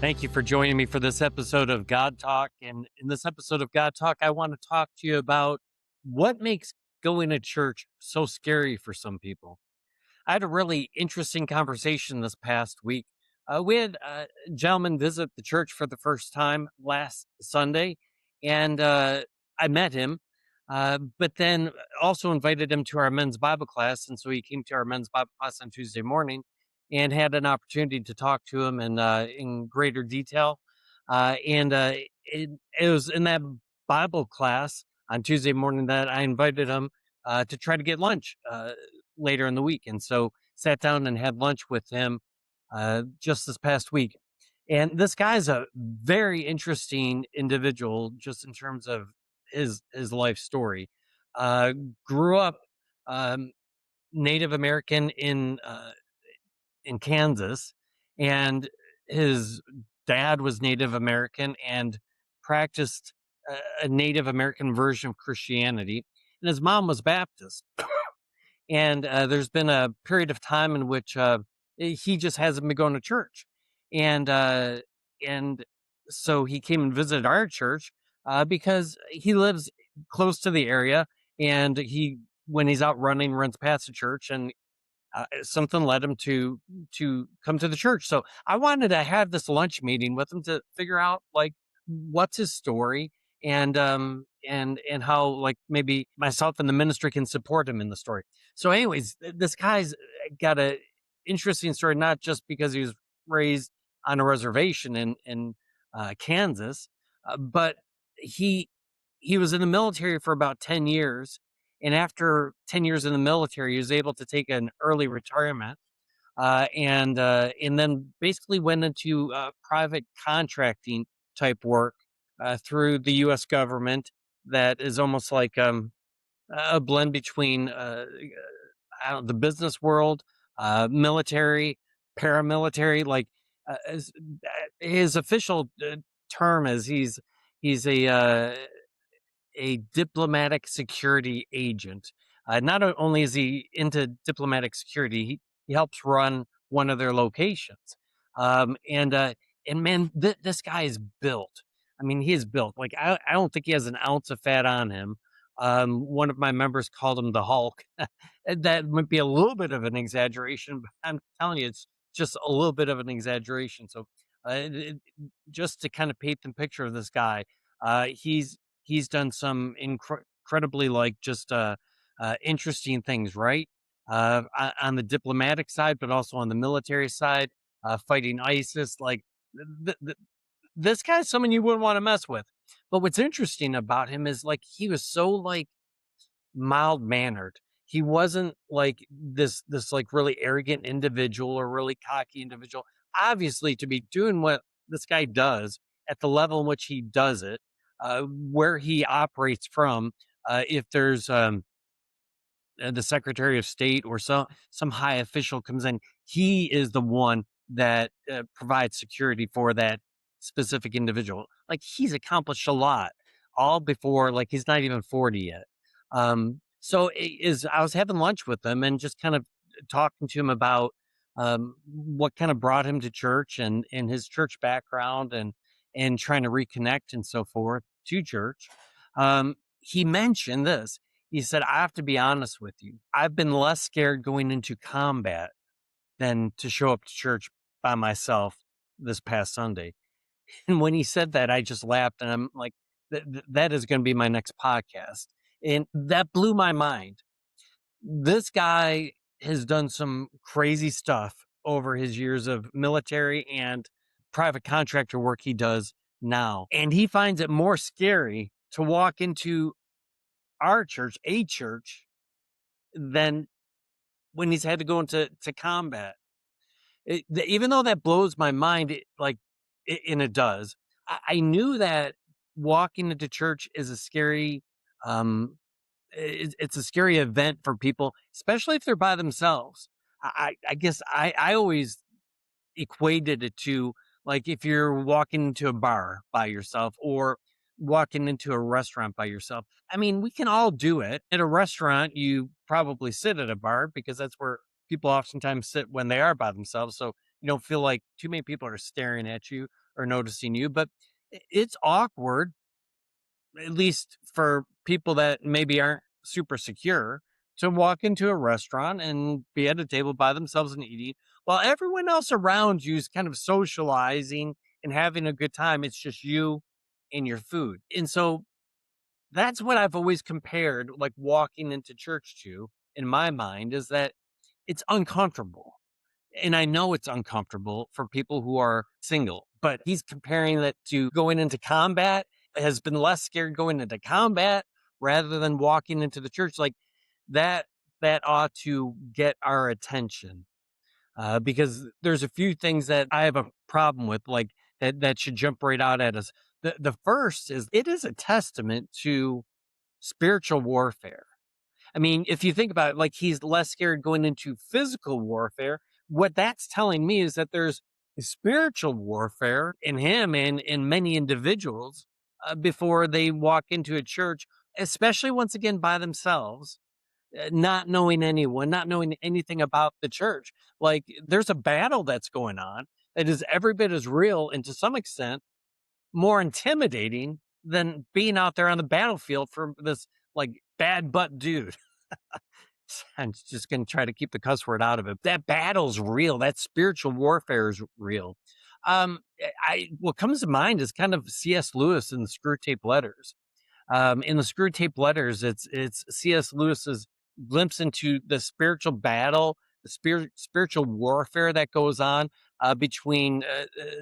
Thank you for joining me for this episode of God Talk. And in this episode of God Talk, I want to talk to you about what makes going to church so scary for some people. I had a really interesting conversation this past week. We had a gentleman visit the church for the first time last Sunday, and I met him, but then also invited him to our men's Bible class. And so he came to our men's Bible class on Tuesday morning and had an opportunity to talk to him in greater detail. And it was in that Bible class on Tuesday morning that I invited him to try to get lunch later in the week. And so sat down and had lunch with him just this past week. And this guy's a very interesting individual, just in terms of his life story. Uh, Grew up um, Native American in Kansas, and his dad was Native American and practiced a Native American version of Christianity, and his mom was Baptist. And there's been a period of time in which he just hasn't been going to church, and and so he came and visited our church because he lives close to the area, and he when he's out running runs past the church, and something led him to come to the church. So I wanted to have this lunch meeting with him to figure out like what's his story, and how like maybe myself and the ministry can support him in the story. So, anyways, this guy's got a interesting story, not just because he was raised on a reservation in Kansas, but he he was in the military for about 10 years, and after 10 years in the military, he was able to take an early retirement, and then basically went into private contracting type work through the U.S. government. That is almost like a blend between the business world, military, paramilitary. Like his official term is he's a diplomatic security agent. Not only is he into diplomatic security, he helps run one of their locations. And man, this guy is built. I mean, he is built. Like I don't think he has an ounce of fat on him. One of my members called him the Hulk. That might be a little bit of an exaggeration, but I'm telling you, it's just a little bit of an exaggeration. So, just to kind of paint the picture of this guy, he's done some incredibly like just interesting things, right? On the diplomatic side, but also on the military side, fighting ISIS. Like th- th- this guy's someone you wouldn't want to mess with. But what's interesting about him is like he was so like mild mannered. He wasn't like this like really arrogant individual or really cocky individual. Obviously, to be doing what this guy does at the level in which he does it, where he operates from, if there's the Secretary of State or some high official comes in, he is the one that provides security for that specific individual. Like he's accomplished a lot, all before like he's not even 40 yet. So I was having lunch with him and just kind of talking to him about what kind of brought him to church and his church background and trying to reconnect and so forth to church. He mentioned this. He said, I have to be honest with you. I've been less scared going into combat than to show up to church by myself this past Sunday. And when he said that, I just laughed and I'm like, that is going to be my next podcast. And that blew my mind. This guy has done some crazy stuff over his years of military and private contractor work he does now. And he finds it more scary to walk into our church, a church, than when he's had to go into combat. Even though that blows my mind, and it does. I knew that walking into church is a scary, it's a scary event for people, especially if they're by themselves. I guess I always equated it to like if you're walking into a bar by yourself or walking into a restaurant by yourself. I mean, we can all do it. At a restaurant, you probably sit at a bar because that's where people oftentimes sit when they are by themselves. So you don't feel like too many people are staring at you. or noticing you, but it's awkward, at least for people that maybe aren't super secure, to walk into a restaurant and be at a table by themselves and eating while everyone else around you is kind of socializing and having a good time. It's just you and your food. And so that's what I've always compared like walking into church to in my mind, is that it's uncomfortable. And I know it's uncomfortable for people who are single, but he's comparing that to going into combat, has been less scared going into combat rather than walking into the church. Like that, that ought to get our attention, because there's a few things that I have a problem with, like that should jump right out at us. The first is it is a testament to spiritual warfare. I mean, if you think about it, like he's less scared going into physical warfare. What that's telling me is that there's spiritual warfare in him and in many individuals, before they walk into a church, especially once again by themselves, not knowing anyone, not knowing anything about the church. Like there's a battle that's going on that is every bit as real and to some extent more intimidating than being out there on the battlefield for this like bad butt dude. I'm just going to try to keep the cuss word out of it. That battle's real. That spiritual warfare is real. What comes to mind is kind of C.S. Lewis in the Screw Tape Letters. In the Screw Tape Letters, it's C.S. Lewis's glimpse into the spiritual battle, the spiritual warfare that goes on, between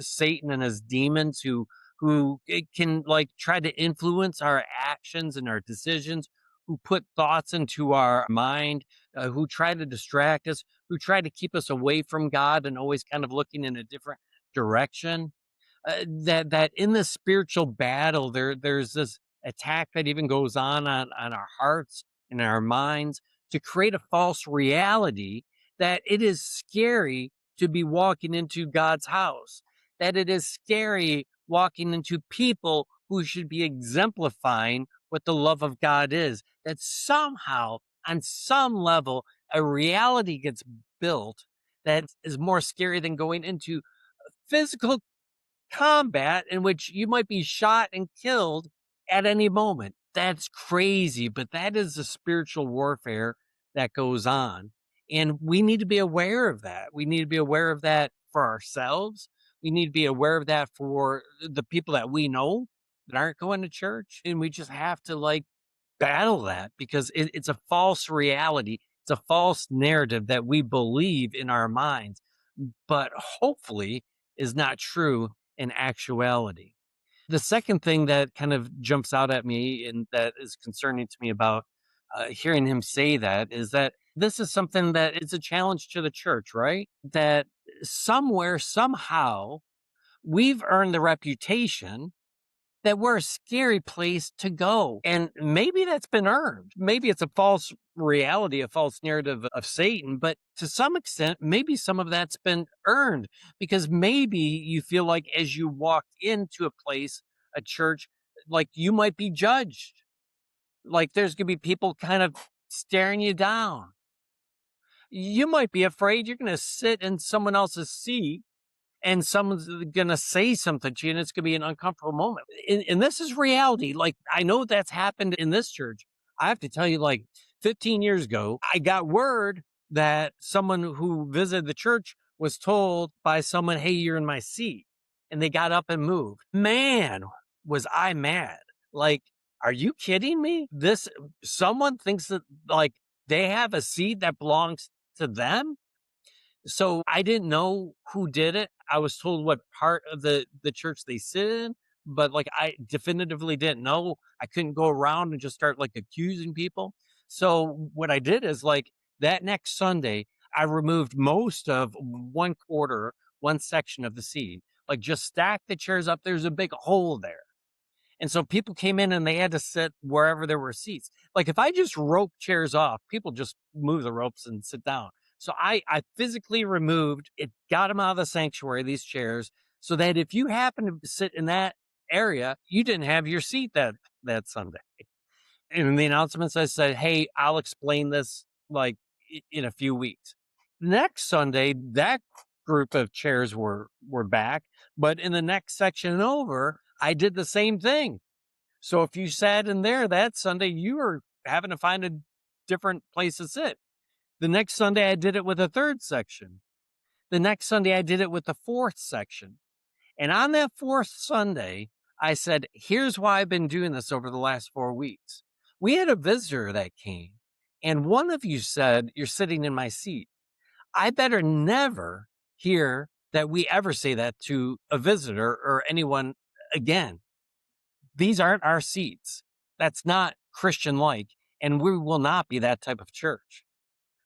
Satan and his demons, who it can like try to influence our actions and our decisions, who put thoughts into our mind, who try to distract us, who try to keep us away from God and always kind of looking in a different direction. That in the spiritual battle, there's this attack that even goes on our hearts and our minds to create a false reality that it is scary to be walking into God's house, that it is scary walking into people who should be exemplifying what the love of God is, that somehow on some level a reality gets built that is more scary than going into physical combat in which you might be shot and killed at any moment. That's crazy, but that is the spiritual warfare that goes on. And we need to be aware of that. We need to be aware of that for ourselves. We need to be aware of that for the people that we know that aren't going to church. And we just have to like battle that because it's a false reality. It's a false narrative that we believe in our minds, but hopefully is not true in actuality. The second thing that kind of jumps out at me and that is concerning to me about hearing him say that is that this is something that is a challenge to the church, right? That somewhere, somehow, we've earned the reputation that we're a scary place to go. And maybe that's been earned. Maybe it's a false reality, a false narrative of Satan, but to some extent, maybe some of that's been earned because maybe you feel like as you walk into a place, a church, like you might be judged. Like there's going to be people kind of staring you down. You might be afraid you're going to sit in someone else's seat and someone's gonna say something to you, and it's gonna be an uncomfortable moment. And this is reality. Like I know that's happened in this church. I have to tell you, like 15 years ago, I got word that someone who visited the church was told by someone, "Hey, you're in my seat," and they got up and moved. Man, was I mad! Like, are you kidding me? This someone thinks that like they have a seat that belongs to them. So I didn't know who did it. I was told what part of the church they sit in, but like I definitively didn't know. I couldn't go around and just start like accusing people. So what I did is like that next Sunday, I removed most of one quarter, one section of the seat. Like just stack the chairs up. There's a big hole there. And so people came in and they had to sit wherever there were seats. Like if I just rope chairs off, people just move the ropes and sit down. So I physically removed it, got them out of the sanctuary, these chairs, so that if you happen to sit in that area, you didn't have your seat that Sunday. And in the announcements, I said, "Hey, I'll explain this like in a few weeks." Next Sunday, that group of chairs were back. But in the next section over, I did the same thing. So if you sat in there that Sunday, you were having to find a different place to sit. The next Sunday, I did it with a third section. The next Sunday, I did it with the fourth section. And on that fourth Sunday, I said, here's why I've been doing this over the last 4 weeks. We had a visitor that came, and one of you said, you're sitting in my seat. I better never hear that we ever say that to a visitor or anyone again. These aren't our seats. That's not Christian like, and we will not be that type of church.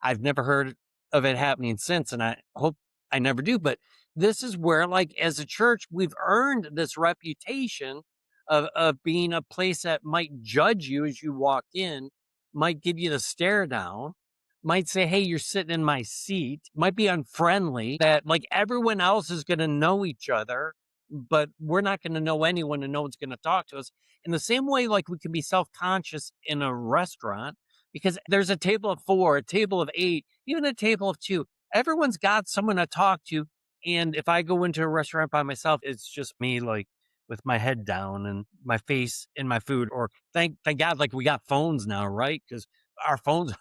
I've never heard of it happening since, and I hope I never do. But this is where, like, as a church, we've earned this reputation of being a place that might judge you as you walk in, might give you the stare down, might say, hey, you're sitting in my seat, might be unfriendly, that like everyone else is going to know each other, but we're not going to know anyone and no one's going to talk to us. In the same way, like we can be self conscious in a restaurant because there's a table of 4, a table of 8, even a table of 2. Everyone's got someone to talk to. And if I go into a restaurant by myself, it's just me, like with my head down and my face in my food. Or thank God, like we got phones now, right? Because our phones,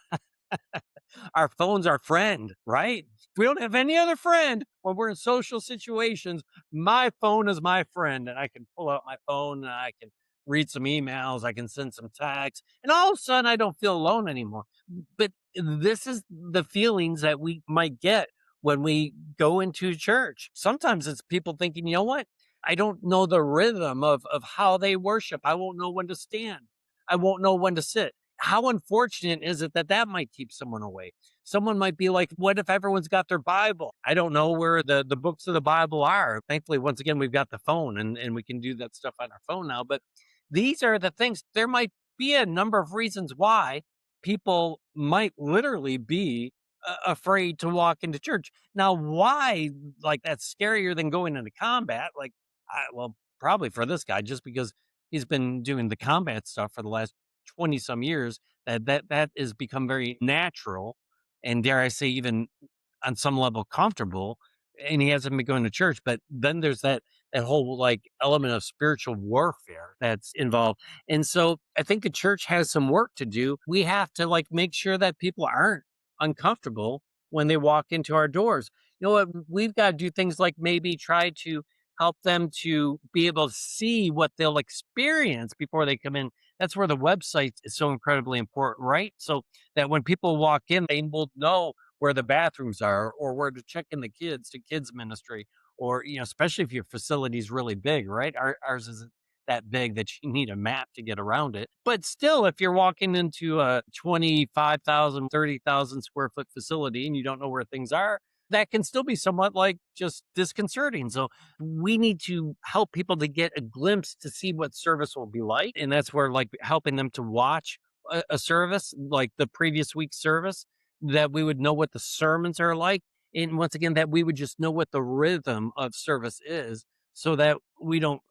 our phone's our friend, right? We don't have any other friend when we're in social situations. My phone is my friend, and I can pull out my phone and I can read some emails, I can send some texts, and all of a sudden I don't feel alone anymore. But this is the feelings that we might get when we go into church. Sometimes it's people thinking, you know what? I don't know the rhythm of how they worship. I won't know when to stand. I won't know when to sit. How unfortunate is it that that might keep someone away? Someone might be like, what if everyone's got their Bible? I don't know where the books of the Bible are. Thankfully, once again, we've got the phone and we can do that stuff on our phone now. But these are the things. There might be a number of reasons why people might literally be afraid to walk into church. Now, why, like, that's scarier than going into combat? Like, well, probably for this guy, just because he's been doing the combat stuff for the last 20 some years, that has become very natural and, dare I say, even on some level comfortable, and he hasn't been going to church. But then there's that whole like element of spiritual warfare that's involved. And so I think the church has some work to do. We have to like make sure that people aren't uncomfortable when they walk into our doors. You know what? We've got to do things like maybe try to help them to be able to see what they'll experience before they come in. That's where the website is so incredibly important, right? So that when people walk in, they will know where the bathrooms are or where to check in the kids to kids ministry, or especially if your facility is really big, right? Ours isn't that big that you need a map to get around it, but still, if you're walking into a 25,000, 30,000 square foot facility and you don't know where things are, that can still be somewhat like just disconcerting. So we need to help people to get a glimpse to see what service will be like, and that's where like helping them to watch a service like the previous week's service, that we would know what the sermons are like. And once again, that we would just know what the rhythm of service is so that we don't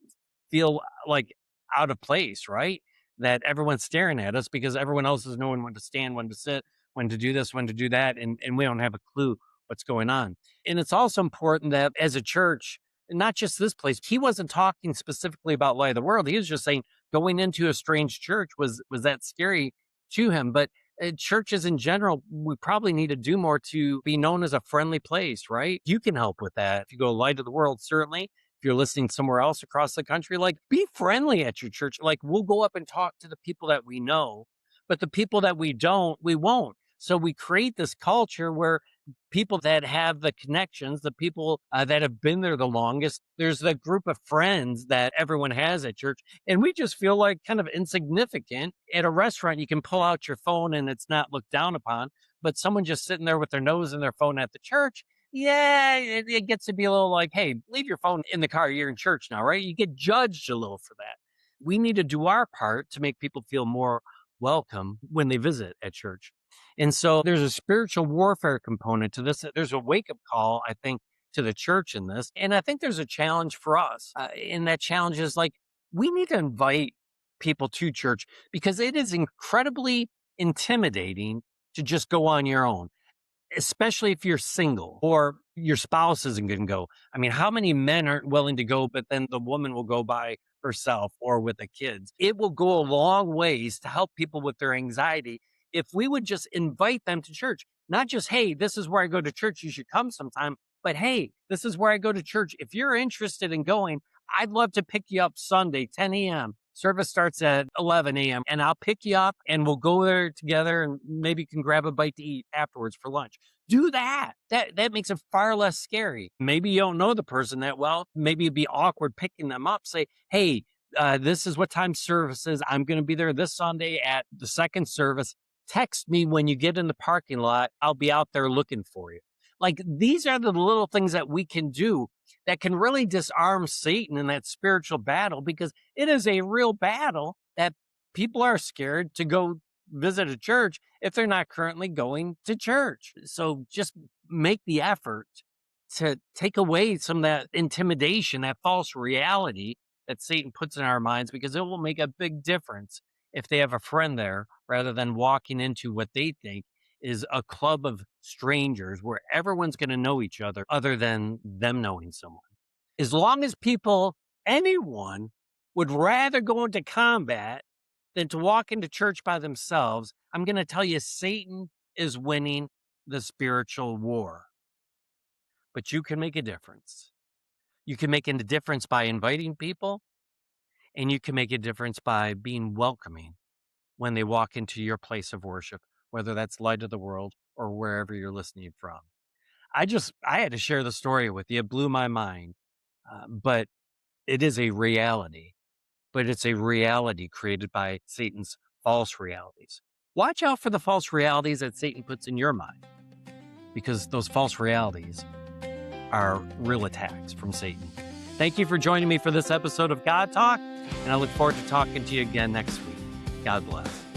feel like out of place, right? That everyone's staring at us because everyone else is knowing when to stand, when to sit, when to do this, when to do that. And we don't have a clue what's going on. And it's also important that as a church, not just this place, he wasn't talking specifically about Light of the World. He was just saying going into a strange church was that scary to him. But churches in general, we probably need to do more to be known as a friendly place, right? You can help with that. If you go Light of the World, certainly. If you're listening somewhere else across the country, like be friendly at your church. Like we'll go up and talk to the people that we know, but the people that we don't, we won't. So we create this culture where people that have the connections, the people that have been there the longest, there's the group of friends that everyone has at church. And we just feel like kind of insignificant. At a restaurant, you can pull out your phone and it's not looked down upon, but someone just sitting there with their nose in their phone at the church, yeah, it gets to be a little like, hey, leave your phone in the car. You're in church now, right? You get judged a little for that. We need to do our part to make people feel more welcome when they visit at church. And so there's a spiritual warfare component to this. There's a wake up call, I think, to the church in this. And I think there's a challenge for us. And that challenge is like, we need to invite people to church because it is incredibly intimidating to just go on your own. especially if you're single or your spouse isn't going to go. I mean, how many men aren't willing to go, but then the woman will go by herself or with the kids? It will go a long ways to help people with their anxiety if we would just invite them to church. Not just, hey, this is where I go to church, you should come sometime, but hey, this is where I go to church. If you're interested in going, I'd love to pick you up Sunday, 10 a.m. Service starts at 11 a.m. and I'll pick you up and we'll go there together and maybe you can grab a bite to eat afterwards for lunch. Do that. That makes it far less scary. Maybe you don't know the person that well. Maybe it'd be awkward picking them up. Say, hey, this is what time service is. I'm going to be there this Sunday at the second service. Text me when you get in the parking lot. I'll be out there looking for you. Like, these are the little things that we can do that can really disarm Satan in that spiritual battle, because it is a real battle that people are scared to go visit a church if they're not currently going to church. So just make the effort to take away some of that intimidation, that false reality that Satan puts in our minds, because it will make a big difference if they have a friend there rather than walking into what they think is a club of strangers where everyone's going to know each other than them knowing someone. As long as anyone would rather go into combat than to walk into church by themselves, I'm going to tell you, Satan is winning the spiritual war. But you can make a difference. You can make a difference by inviting people, and you can make a difference by being welcoming when they walk into your place of worship, whether that's Light of the World or wherever you're listening from. I had to share the story with you. It blew my mind. But it is a reality, but it's a reality created by Satan's false realities. Watch out for the false realities that Satan puts in your mind, because those false realities are real attacks from Satan. Thank you for joining me for this episode of God Talk, and I look forward to talking to you again next week. God bless.